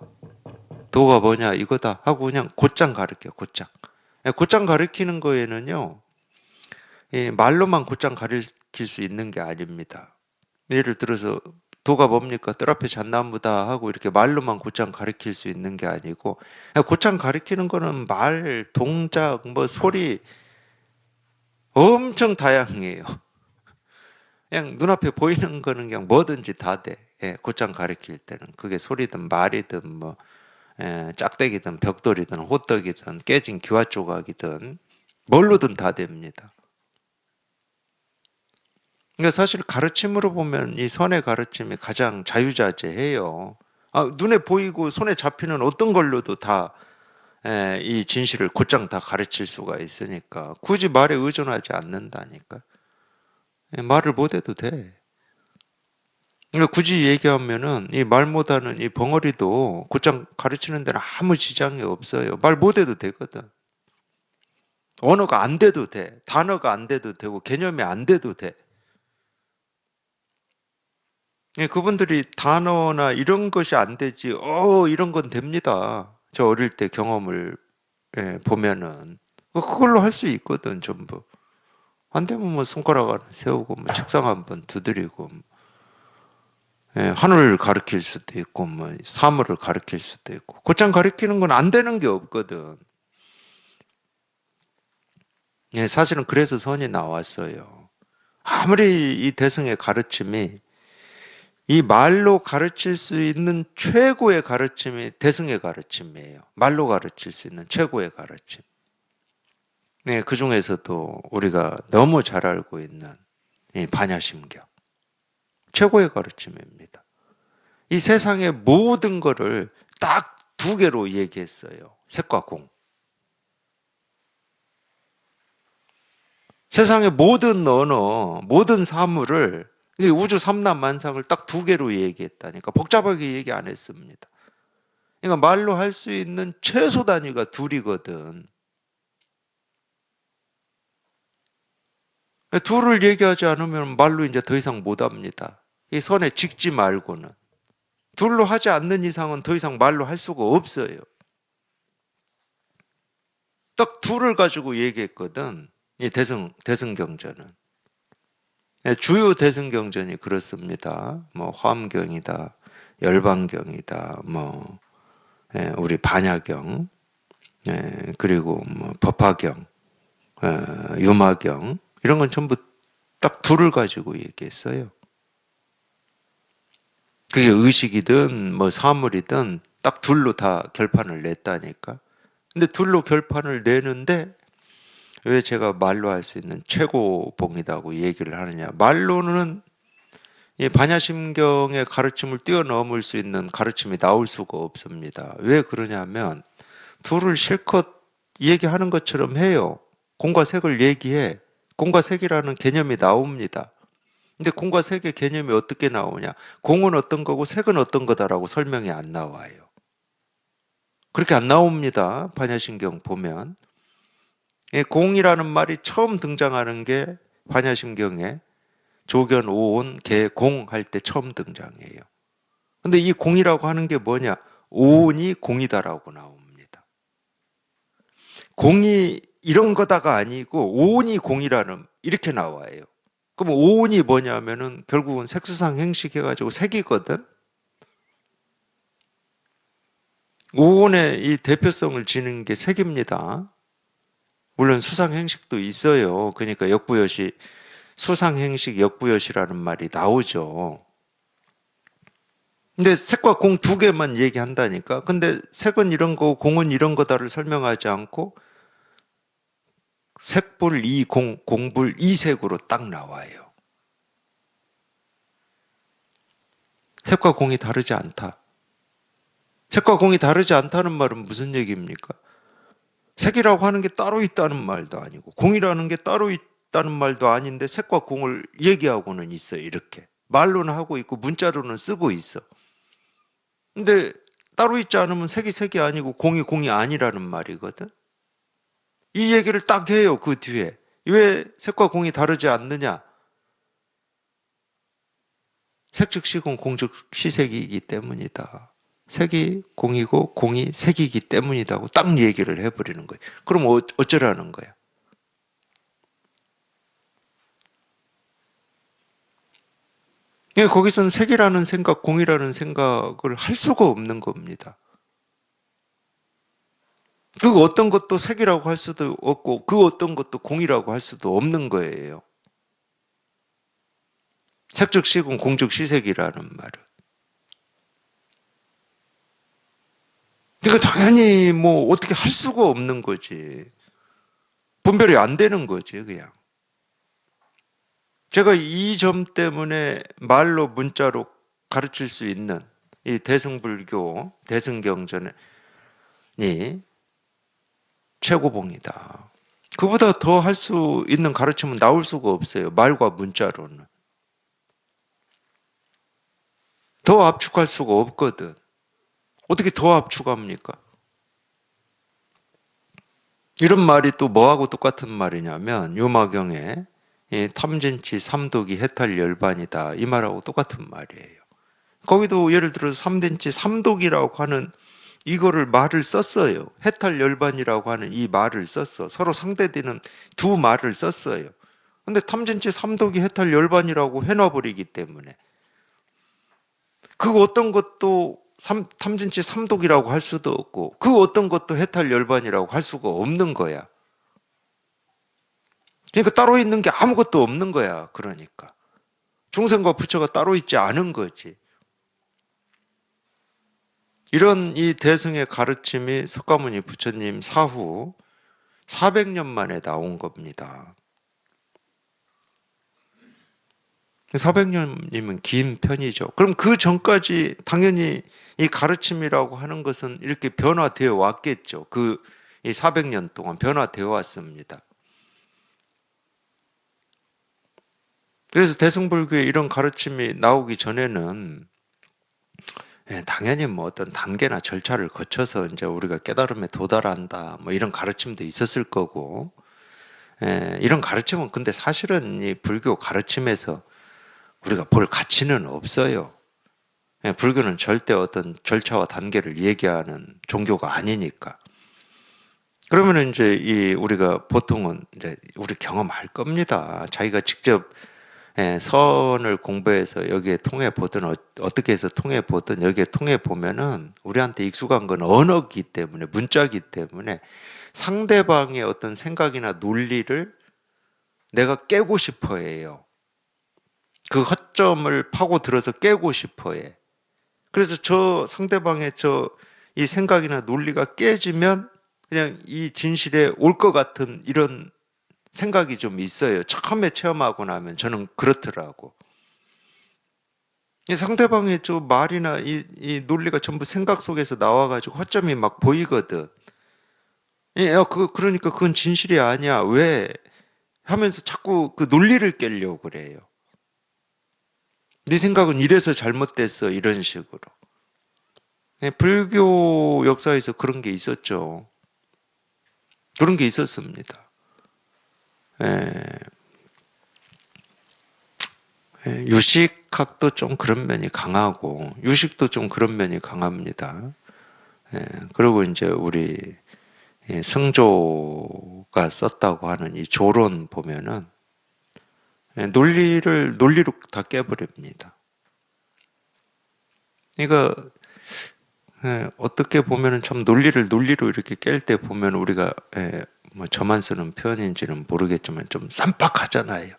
도가 뭐냐? 이거다. 하고 그냥 곧장 가르쳐. 곧장. 곧장 가르치는 거에는요. 말로만 곧장 가르칠 수 있는 게 아닙니다. 예를 들어서 도가 뭡니까? 뜰 앞에 잣나무다 하고 이렇게 말로만 곧장 가르칠 수 있는 게 아니고, 곧장 가르치는 거는 말, 동작, 뭐 소리 엄청 다양해요. 그냥 눈앞에 보이는 거는 그냥 뭐든지 다 돼. 예, 곧장 가르칠 때는. 그게 소리든 말이든 뭐, 짝대기든 벽돌이든 호떡이든 깨진 기와 조각이든 뭘로든 다 됩니다. 그러니까 사실 가르침으로 보면 이 선의 가르침이 가장 자유자재해요. 눈에 보이고 손에 잡히는 어떤 걸로도 다 이 진실을 곧장 다 가르칠 수가 있으니까 굳이 말에 의존하지 않는다니까. 말을 못해도 돼. 그러니까 굳이 얘기하면은 이 말 못하는 이 벙어리도 곧장 가르치는 데는 아무 지장이 없어요. 말 못해도 되거든. 언어가 안 돼도 돼. 단어가 안 돼도 되고 개념이 안 돼도 돼. 그분들이 단어나 이런 것이 안 되지, 이런 건 됩니다. 저 어릴 때 경험을 보면은. 그걸로 할 수 있거든, 전부. 안 되면 뭐 손가락 하나 세우고, 뭐 책상 한번 두드리고, 하늘을 가리킬 수도 있고, 뭐 사물을 가리킬 수도 있고. 곧장 가리키는 건 안 되는 게 없거든. 사실은 그래서 선이 나왔어요. 아무리 이 대승의 가르침이 이 말로 가르칠 수 있는 최고의 가르침이 대승의 가르침이에요. 말로 가르칠 수 있는 최고의 가르침. 그 중에서도 우리가 너무 잘 알고 있는 이 반야심경. 최고의 가르침입니다. 이 세상의 모든 것을 딱 두 개로 얘기했어요. 색과 공. 세상의 모든 언어, 모든 사물을 우주 삼라만상을 딱 두 개로 얘기했다니까. 복잡하게 얘기 안 했습니다. 그러니까 말로 할 수 있는 최소 단위가 둘이거든. 둘을 얘기하지 않으면 말로 이제 더 이상 못 합니다. 이 선에 직지 말고는. 둘로 하지 않는 이상은 더 이상 말로 할 수가 없어요. 딱 둘을 가지고 얘기했거든. 이 대승경전은. 주요 대승경전이 그렇습니다. 뭐 화엄경이다, 열반경이다, 뭐 우리 반야경, 그리고 뭐 법화경, 유마경 이런 건 전부 딱 둘을 가지고 얘기했어요. 그게 의식이든 뭐 사물이든 딱 둘로 다 결판을 냈다니까. 근데 둘로 결판을 내는데 왜 제가 말로 할 수 있는 최고봉이라고 얘기를 하느냐. 말로는 이 반야심경의 가르침을 뛰어넘을 수 있는 가르침이 나올 수가 없습니다. 왜 그러냐면 둘을 실컷 얘기하는 것처럼 해요. 공과 색을 얘기해. 공과 색이라는 개념이 나옵니다. 근데 공과 색의 개념이 어떻게 나오냐? 공은 어떤 거고 색은 어떤 거다라고 설명이 안 나와요. 그렇게 안 나옵니다. 반야심경 보면. 공이라는 말이 처음 등장하는 게 반야심경에 조견, 오온, 개, 공 할 때 처음 등장해요. 근데 이 공이라고 하는 게 뭐냐? 오온이 공이다라고 나옵니다. 공이 이런 거다가 아니고 오온이 공이라는 이렇게 나와요. 그럼 오온이 뭐냐면은 결국은 색수상 행식해가지고 색이거든. 오온의 이 대표성을 지닌 게 색입니다. 물론 수상 행식도 있어요. 그러니까 역부여시 수상 행식 역부여시라는 말이 나오죠. 근데 색과 공 두 개만 얘기한다니까. 근데 색은 이런 거, 공은 이런 거다를 설명하지 않고 색불 이공, 공불 이색으로 딱 나와요. 색과 공이 다르지 않다. 색과 공이 다르지 않다는 말은 무슨 얘기입니까? 색이라고 하는 게 따로 있다는 말도 아니고 공이라는 게 따로 있다는 말도 아닌데 색과 공을 얘기하고는 있어요. 이렇게 말로는 하고 있고 문자로는 쓰고 있어. 근데 따로 있지 않으면 색이 색이 아니고 공이 공이 아니라는 말이거든. 이 얘기를 딱 해요. 그 뒤에 왜 색과 공이 다르지 않느냐? 색즉 시공 공즉 시색이기 때문이다. 색이 공이고 공이 색이기 때문이다고 딱 얘기를 해버리는 거예요. 그럼 어쩌라는 거야? 그러니까 거기서는 색이라는 생각, 공이라는 생각을 할 수가 없는 겁니다. 그 어떤 것도 색이라고 할 수도 없고 그 어떤 것도 공이라고 할 수도 없는 거예요. 색즉 시공, 공즉 시색이라는 말은. 그러니까 당연히 뭐 어떻게 할 수가 없는 거지. 분별이 안 되는 거지, 그냥. 제가 이 점 때문에 말로 문자로 가르칠 수 있는 이 대승불교, 대승경전이 최고봉이다. 그보다 더 할 수 있는 가르침은 나올 수가 없어요. 말과 문자로는. 더 압축할 수가 없거든. 어떻게 더 압축합니까? 이런 말이 또 뭐하고 똑같은 말이냐면 요마경에 이 탐진치 삼독이 해탈 열반이다 이 말하고 똑같은 말이에요. 거기도 예를 들어서 삼진치 삼독이라고 하는 이거를 말을 썼어요. 해탈 열반이라고 하는 이 말을 썼어. 서로 상대되는 두 말을 썼어요. 근데 탐진치 삼독이 해탈 열반이라고 해놔버리기 때문에 그 어떤 것도 탐진치 삼독이라고 할 수도 없고 그 어떤 것도 해탈 열반이라고 할 수가 없는 거야. 그러니까 따로 있는 게 아무것도 없는 거야. 그러니까 중생과 부처가 따로 있지 않은 거지. 이런 이 대승의 가르침이 석가모니 부처님 사후 400년 만에 나온 겁니다. 400년이면 긴 편이죠. 그럼 그 전까지 당연히 이 가르침이라고 하는 것은 이렇게 변화되어 왔겠죠. 그 이 400년 동안 변화되어 왔습니다. 그래서 대승불교에 이런 가르침이 나오기 전에는 당연히 뭐 어떤 단계나 절차를 거쳐서 이제 우리가 깨달음에 도달한다 뭐 이런 가르침도 있었을 거고 이런 가르침은 근데 사실은 이 불교 가르침에서 우리가 볼 가치는 없어요. 불교는 절대 어떤 절차와 단계를 얘기하는 종교가 아니니까. 그러면 이제 이 우리가 보통은 이제 우리 경험할 겁니다. 자기가 직접 선을 공부해서 여기에 통해 보든 어떻게 해서 통해 보든 여기에 통해 보면은 우리한테 익숙한 건 언어기 때문에 문자기 때문에 상대방의 어떤 생각이나 논리를 내가 깨고 싶어 해요. 그 허점을 파고들어서 깨고 싶어 해. 그래서 저 상대방의 이 생각이나 논리가 깨지면 그냥 이 진실에 올 것 같은 이런 생각이 좀 있어요. 처음에 체험하고 나면 저는 그렇더라고. 이 상대방의 저 말이나 이 논리가 전부 생각 속에서 나와가지고 허점이 막 보이거든. 그러니까 그건 진실이 아니야. 왜? 하면서 자꾸 그 논리를 깨려고 그래요. 네 생각은 이래서 잘못됐어. 이런 식으로. 불교 역사에서 그런 게 있었죠. 그런 게 있었습니다. 유식학도 좀 그런 면이 강하고 유식도 좀 그런 면이 강합니다. 그리고 이제 우리 성조가 썼다고 하는 이 조론 보면은 논리로 다 깨버립니다. 그러니까 어떻게 보면은 참 논리로 이렇게 깰 때 보면 우리가 뭐 저만 쓰는 표현인지는 모르겠지만 좀 쌈박하잖아요.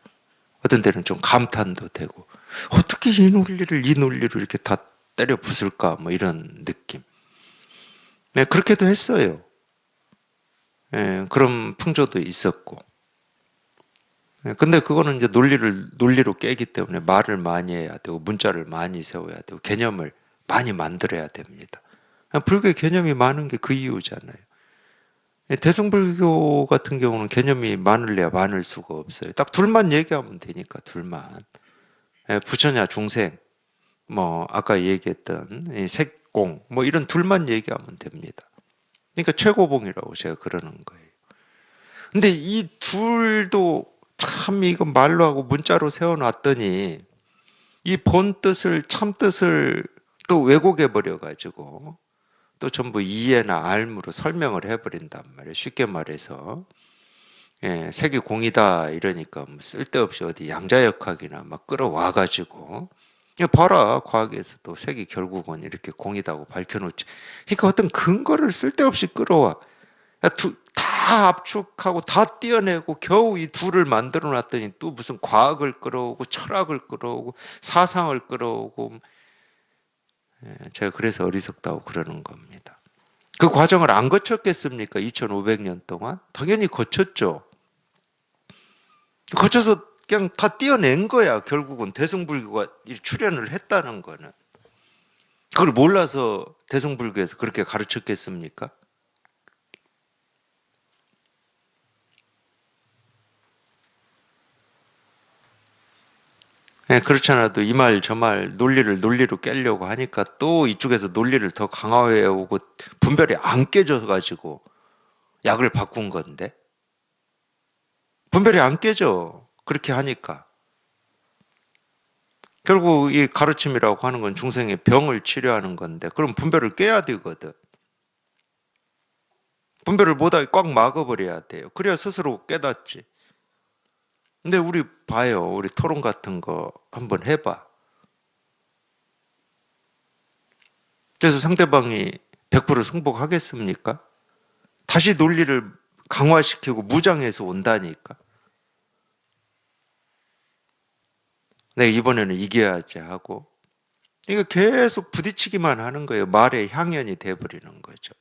어떤 때는 좀 감탄도 되고 어떻게 이 논리로 이렇게 다 때려 부술까 뭐 이런 느낌. 네, 그렇게도 했어요. 그런 풍조도 있었고. 근데 그거는 이제 논리로 깨기 때문에 말을 많이 해야 되고 문자를 많이 세워야 되고 개념을 많이 만들어야 됩니다. 불교의 개념이 많은 게 그 이유잖아요. 대승불교 같은 경우는 개념이 많을래야 많을 수가 없어요. 딱 둘만 얘기하면 되니까 둘만. 부처냐 중생, 뭐 아까 얘기했던 색공, 뭐 이런 둘만 얘기하면 됩니다. 그러니까 최고봉이라고 제가 그러는 거예요. 근데 이 둘도 참 이거 말로 하고 문자로 세워놨더니 이 본 뜻을 참 뜻을 또 왜곡해 버려 가지고 또 전부 이해나 알무로 설명을 해버린단 말이에요. 쉽게 말해서 색이 공이다 이러니까 뭐 쓸데없이 어디 양자역학이나 막 끌어와 가지고 야, 봐라, 과학에서도 색이 결국은 이렇게 공이다고 밝혀놓지. 그러니까 어떤 근거를 쓸데없이 끌어와. 야, 다 압축하고 다 띄어내고 겨우 이 둘을 만들어 놨더니 또 무슨 과학을 끌어오고 철학을 끌어오고 사상을 끌어오고. 제가 그래서 어리석다고 그러는 겁니다. 그 과정을 안 거쳤겠습니까? 2500년 동안? 당연히 거쳤죠. 거쳐서 그냥 다 띄어낸 거야. 결국은 대승불교가 출현을 했다는 거는. 그걸 몰라서 대승불교에서 그렇게 가르쳤겠습니까? 그렇지 않아도 이 말 저 말 논리로 깨려고 하니까 또 이쪽에서 논리를 더 강화해 오고 분별이 안 깨져가지고 약을 바꾼 건데 분별이 안 깨져. 그렇게 하니까 결국 이 가르침이라고 하는 건 중생의 병을 치료하는 건데 그럼 분별을 깨야 되거든. 분별을 못하게 꽉 막아버려야 돼요. 그래야 스스로 깨닫지. 근데 우리 봐요. 우리 토론 같은 거 한번 해봐. 그래서 상대방이 100% 승복하겠습니까? 다시 논리를 강화시키고 무장해서 온다니까. 내가 이번에는 이겨야지 하고. 이거 계속 부딪히기만 하는 거예요. 말의 향연이 돼버리는 거죠.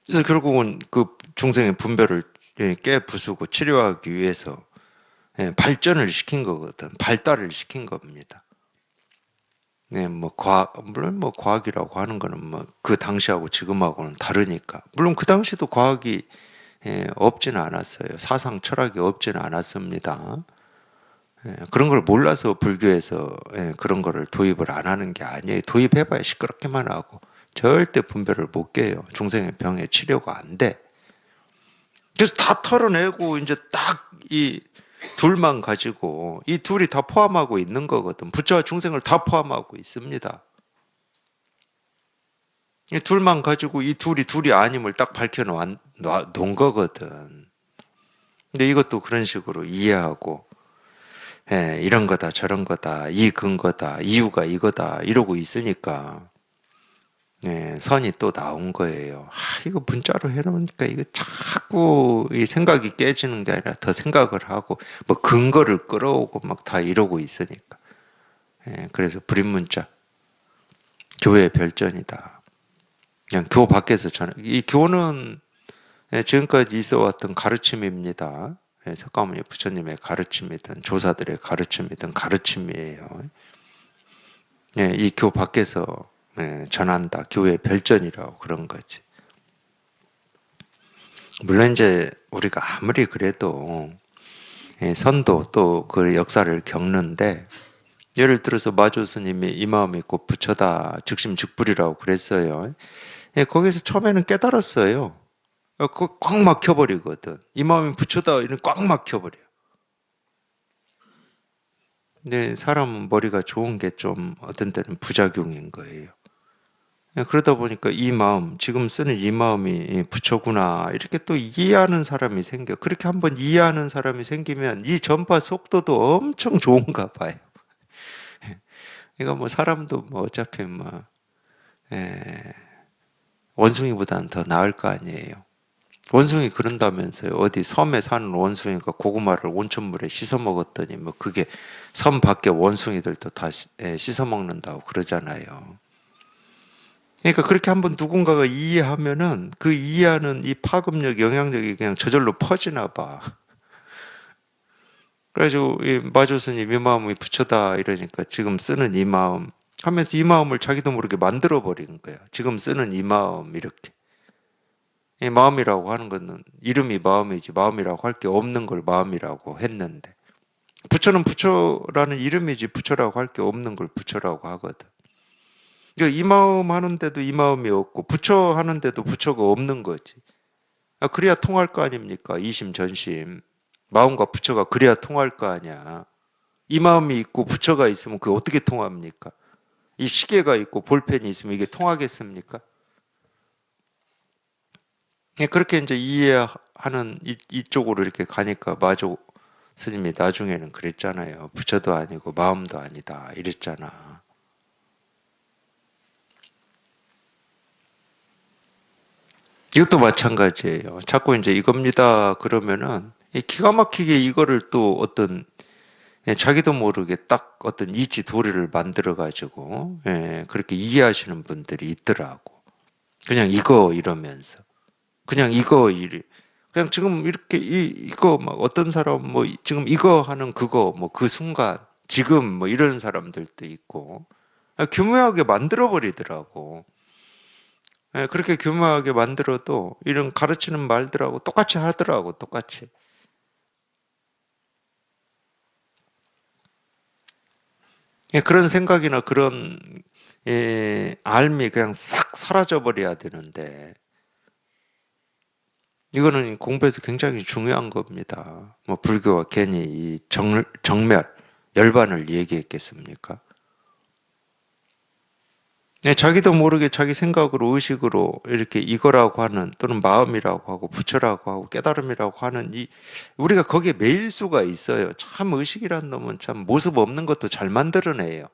그래서 결국은 그 중생의 분별을 깨부수고 치료하기 위해서 발전을 시킨 거거든. 발달을 시킨 겁니다. 네, 뭐 물론 뭐 과학이라고 하는 거는 뭐 그 당시하고 지금하고는 다르니까. 물론 그 당시도 과학이 없지는 않았어요. 사상 철학이 없지는 않았습니다. 그런 걸 몰라서 불교에서 그런 거를 도입을 안 하는 게 아니에요. 도입해봐야 시끄럽게만 하고 절대 분별을 못 깨요. 중생의 병의 치료가 안 돼. 그래서 다 털어내고 이제 딱 이 둘만 가지고 이 둘이 다 포함하고 있는 거거든. 부처와 중생을 다 포함하고 있습니다. 이 둘만 가지고 이 둘이 아님을 딱 밝혀놓은 거거든. 근데 이것도 그런 식으로 이해하고 이런 거다 저런 거다 이 근거다 이유가 이거다 이러고 있으니까 선이 또 나온 거예요. 이거 문자로 해놓으니까 이거 자꾸 이 생각이 깨지는 게 아니라 더 생각을 하고 뭐 근거를 끌어오고 막 다 이러고 있으니까. 그래서 불임문자 교회의 별전이다. 그냥 교 밖에서 이 교는 지금까지 있어왔던 가르침입니다. 석가모니 부처님의 가르침이든 조사들의 가르침이든 가르침이에요. 이 교 밖에서 전한다. 교회 별전이라고 그런 거지. 물론 이제 우리가 아무리 그래도 선도 또 그 역사를 겪는데 예를 들어서 마조 스님이 이 마음이 곧 부처다 즉심즉불이라고 그랬어요. 거기서 처음에는 깨달았어요. 그거 꽉 막혀버리거든. 이 마음이 부처다 이런 꽉 막혀버려. 근데 사람 머리가 좋은 게 좀 어떤 때는 부작용인 거예요. 그러다 보니까 이 마음, 지금 쓰는 이 마음이 부처구나. 이렇게 또 이해하는 사람이 생겨. 그렇게 한번 이해하는 사람이 생기면 이 전파 속도도 엄청 좋은가 봐요. 이거 뭐 사람도 뭐 어차피 뭐, 원숭이보다는 더 나을 거 아니에요. 원숭이 그런다면서요. 어디 섬에 사는 원숭이가 고구마를 온천물에 씻어 먹었더니 뭐 그게 섬 밖에 원숭이들도 다 씻어 먹는다고 그러잖아요. 그러니까 그렇게 한번 누군가가 이해하면은 그 이해하는 이 파급력, 영향력이 그냥 저절로 퍼지나 봐. 그래가지고 이 마조 스님 이 마음이 부처다 이러니까 지금 쓰는 이 마음 하면서 이 마음을 자기도 모르게 만들어 버린 거야. 지금 쓰는 이 마음 이렇게. 이 마음이라고 하는 거는 이름이 마음이지 마음이라고 할 게 없는 걸 마음이라고 했는데 부처는 부처라는 이름이지 부처라고 할 게 없는 걸 부처라고 하거든. 그러니까 이 마음 하는데도 이 마음이 없고 부처 하는데도 부처가 없는 거지. 그래야 통할 거 아닙니까? 이심전심. 마음과 부처가 그래야 통할 거 아니야. 이 마음이 있고 부처가 있으면 그게 어떻게 통합니까? 이 시계가 있고 볼펜이 있으면 이게 통하겠습니까? 그렇게 이제 이해하는 이쪽으로 이렇게 가니까 마조 스님이 나중에는 그랬잖아요. 부처도 아니고 마음도 아니다 이랬잖아. 이것도 마찬가지예요. 자꾸 이제 이겁니다 그러면은 기가 막히게 이거를 또 어떤 자기도 모르게 딱 어떤 이치 도리를 만들어 가지고 그렇게 이해하시는 분들이 있더라고. 그냥 이거 이러면서 그냥 이거 이리 그냥 지금 이렇게 이거 막 어떤 사람 뭐 지금 이거 하는 그거 뭐 그 순간 지금 뭐 이런 사람들도 있고 교묘하게 만들어 버리더라고. 그렇게 교묘하게 만들어도 이런 가르치는 말들하고 똑같이 하더라고, 똑같이. 그런 생각이나 그런 알미 그냥 싹 사라져 버려야 되는데 이거는 공부에서 굉장히 중요한 겁니다. 뭐 불교가 괜히 이 정멸, 열반을 얘기했겠습니까? 자기도 모르게 자기 생각으로 의식으로 이렇게 이거라고 하는 또는 마음이라고 하고 부처라고 하고 깨달음이라고 하는 이 우리가 거기에 매일 수가 있어요. 참 의식이란 놈은 참 모습 없는 것도 잘 만들어내요.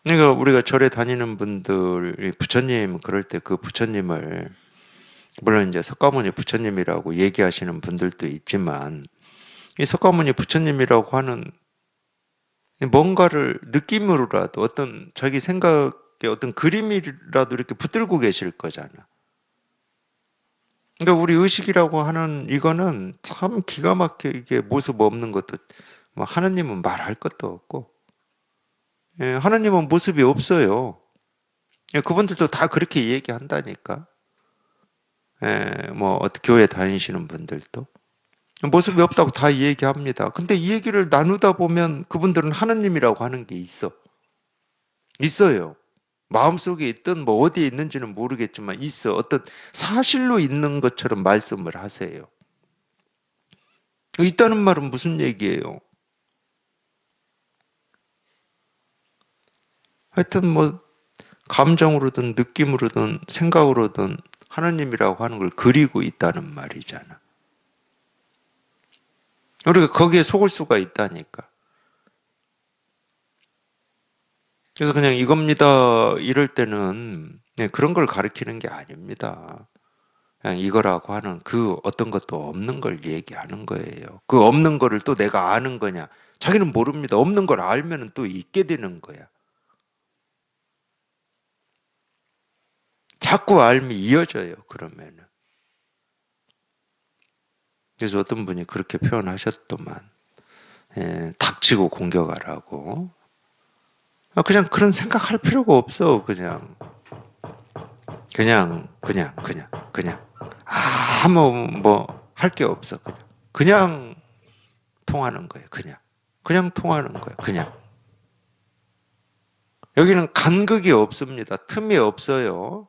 그러니까 우리가 절에 다니는 분들 부처님 그럴 때 그 부처님을 물론 이제 석가모니 부처님이라고 얘기하시는 분들도 있지만 이 석가모니 부처님이라고 하는 뭔가를 느낌으로라도 어떤 자기 생각에 어떤 그림이라도 이렇게 붙들고 계실 거잖아. 그러니까 우리 의식이라고 하는 이거는 참 기가 막히게 모습 없는 것도 뭐 하느님은 말할 것도 없고 하느님은 모습이 없어요. 그분들도 다 그렇게 얘기한다니까. 뭐 교회 다니시는 분들도 모습이 없다고 다 얘기합니다. 근데 이 얘기를 나누다 보면 그분들은 하느님이라고 하는 게 있어요. 마음속에 있든 뭐 어디에 있는지는 모르겠지만 있어. 어떤 사실로 있는 것처럼 말씀을 하세요. 있다는 말은 무슨 얘기예요? 하여튼 뭐 감정으로든 느낌으로든 생각으로든 하느님이라고 하는 걸 그리고 있다는 말이잖아. 우리가 거기에 속을 수가 있다니까. 그래서 그냥 이겁니다. 이럴 때는 그런 걸 가르치는 게 아닙니다. 그냥 이거라고 하는 그 어떤 것도 없는 걸 얘기하는 거예요. 그 없는 거를 또 내가 아는 거냐? 자기는 모릅니다. 없는 걸 알면은 또 있게 되는 거야. 자꾸 알미 이어져요. 그러면은. 그래서 어떤 분이 그렇게 표현하셨더만, 닥치고 공격하라고. 그냥 그런 생각할 필요가 없어. 그냥. 아무 뭐 할 게 없어. 그냥 통하는 거예요. 그냥 통하는 거예요. 그냥. 여기는 간극이 없습니다. 틈이 없어요.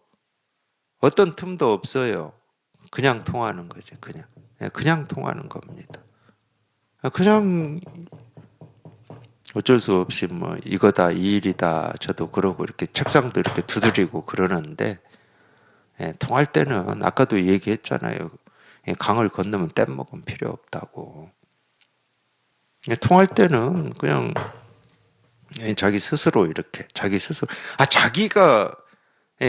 어떤 틈도 없어요. 그냥 통하는 거죠. 그냥 통하는 겁니다. 그냥 어쩔 수 없이 뭐 이거다 이 일이다 저도 그러고 이렇게 책상도 이렇게 두드리고 그러는데 통할 때는 아까도 얘기했잖아요. 강을 건너면 뗏목은 필요 없다고. 통할 때는 그냥 자기 스스로 이렇게 자기가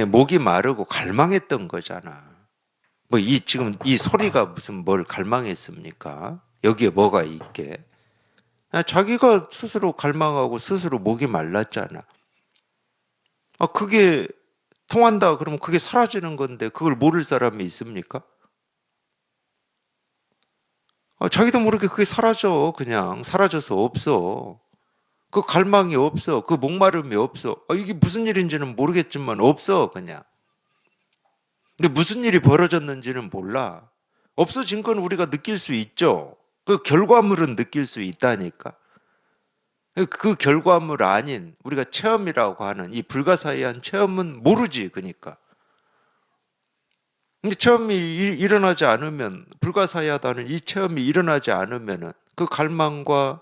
목이 마르고 갈망했던 거잖아. 뭐 지금 이 소리가 무슨 뭘 갈망했습니까? 여기에 뭐가 있게? 자기가 스스로 갈망하고 스스로 목이 말랐잖아. 그게 통한다 그러면 그게 사라지는 건데 그걸 모를 사람이 있습니까? 자기도 모르게 그게 사라져. 그냥 사라져서 없어. 그 갈망이 없어. 그 목마름이 없어. 이게 무슨 일인지는 모르겠지만 없어. 그냥. 근데 무슨 일이 벌어졌는지는 몰라. 없어진 건 우리가 느낄 수 있죠. 그 결과물은 느낄 수 있다니까. 그 결과물 아닌 우리가 체험이라고 하는 이 불가사의한 체험은 모르지, 그러니까. 근데 체험이 일어나지 않으면 불가사의하다는 이 체험이 일어나지 않으면은 그 갈망과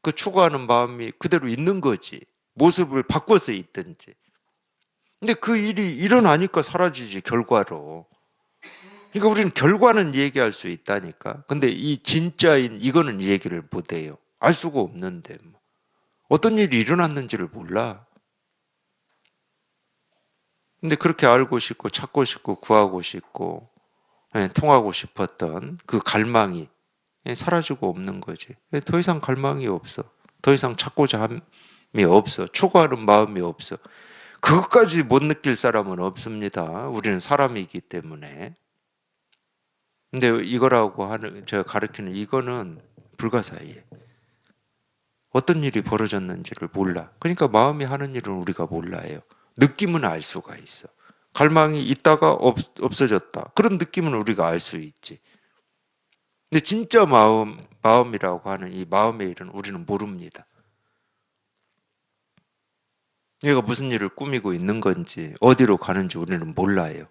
그 추구하는 마음이 그대로 있는 거지. 모습을 바꿔서 있든지. 근데 그 일이 일어나니까 사라지지, 결과로. 그러니까 우리는 결과는 얘기할 수 있다니까. 근데 이 진짜인 이거는 얘기를 못 해요. 알 수가 없는데. 뭐. 어떤 일이 일어났는지를 몰라. 근데 그렇게 알고 싶고 찾고 싶고 구하고 싶고 통하고 싶었던 그 갈망이 사라지고 없는 거지. 더 이상 갈망이 없어. 더 이상 찾고자 함이 없어. 추구하는 마음이 없어. 그것까지 못 느낄 사람은 없습니다. 우리는 사람이기 때문에. 근데 이거라고 하는, 제가 가르치는 이거는 불가사의해. 어떤 일이 벌어졌는지를 몰라. 그러니까 마음이 하는 일은 우리가 몰라요. 느낌은 알 수가 있어. 갈망이 있다가 없어졌다. 그런 느낌은 우리가 알 수 있지. 근데 진짜 마음이라고 하는 이 마음의 일은 우리는 모릅니다. 얘가 무슨 일을 꾸미고 있는 건지, 어디로 가는지 우리는 몰라요.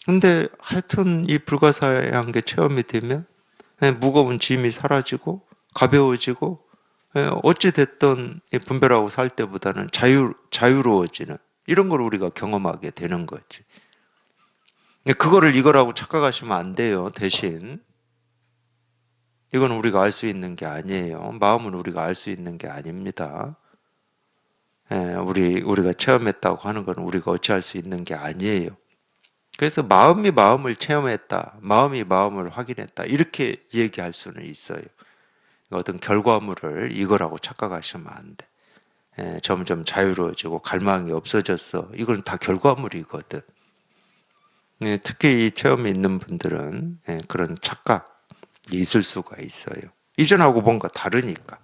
근데 하여튼 이 불가사의한 게 체험이 되면 무거운 짐이 사라지고 가벼워지고 어찌됐든 분별하고 살 때보다는 자유로워지는 이런 걸 우리가 경험하게 되는 거지. 그거를 이거라고 착각하시면 안 돼요. 대신 이건 우리가 알 수 있는 게 아니에요. 마음은 우리가 알 수 있는 게 아닙니다. 우리가 체험했다고 하는 건 우리가 어찌할 수 있는 게 아니에요. 그래서 마음이 마음을 체험했다, 마음이 마음을 확인했다 이렇게 얘기할 수는 있어요. 어떤 결과물을 이거라고 착각하시면 안 돼. 점점 자유로워지고 갈망이 없어졌어. 이건 다 결과물이거든. 특히 이 체험이 있는 분들은 그런 착각이 있을 수가 있어요. 이전하고 뭔가 다르니까.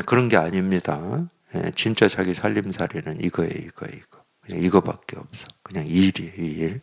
그런 게 아닙니다. 진짜 자기 살림살이는 이거예요, 이거. 그냥 이거밖에 없어. 그냥 이 일이에요, 이 일.